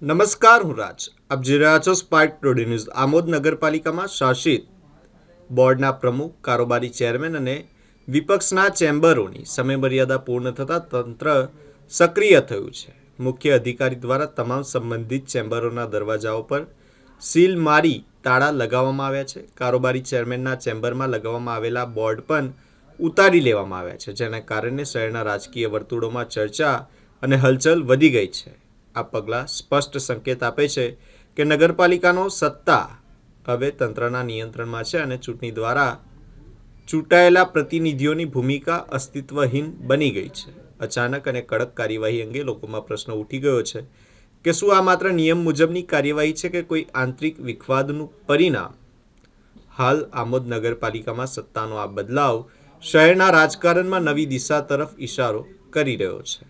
નમસ્કાર, હું રાજ. આપ જોઈ રહ્યા છો સ્પાર્ક ટુડે ન્યૂઝ. આમોદ નગરપાલિકામાં શાસિત બોર્ડના પ્રમુખ, કારોબારી ચેરમેન અને વિપક્ષના ચેમ્બરોની સમયમર્યાદા પૂર્ણ થતાં તંત્ર સક્રિય થયું છે. મુખ્ય અધિકારી દ્વારા તમામ સંબંધિત ચેમ્બરોના દરવાજાઓ પર સીલ મારી તાળા લગાવવામાં આવ્યા છે. કારોબારી ચેરમેનના ચેમ્બરમાં લગાવવામાં આવેલા બોર્ડ પણ ઉતારી લેવામાં આવ્યા છે, જેના કારણે શહેરના રાજકીય વર્તુળોમાં ચર્ચા અને હલચલ વધી ગઈ છે. આ પગલાં સ્પષ્ટ સંકેત આપે છે કે નગરપાલિકાનો સત્તા હવે તંત્રના નિયંત્રણમાં છે અને ચૂંટણી દ્વારા ચૂંટાયેલા પ્રતિનિધિઓની ભૂમિકા અસ્તિત્વહીન બની ગઈ છે. અચાનક અને કડક કાર્યવાહી અંગે લોકોમાં પ્રશ્ન ઉઠી ગયો છે કે શું આ માત્ર નિયમ મુજબની કાર્યવાહી છે કે કોઈ આંતરિક વિખવાદનું પરિણામ? હાલ આમોદ નગરપાલિકામાં સત્તાનો આ બદલાવ શહેરના રાજકારણમાં નવી દિશા તરફ ઇશારો કરી રહ્યો છે.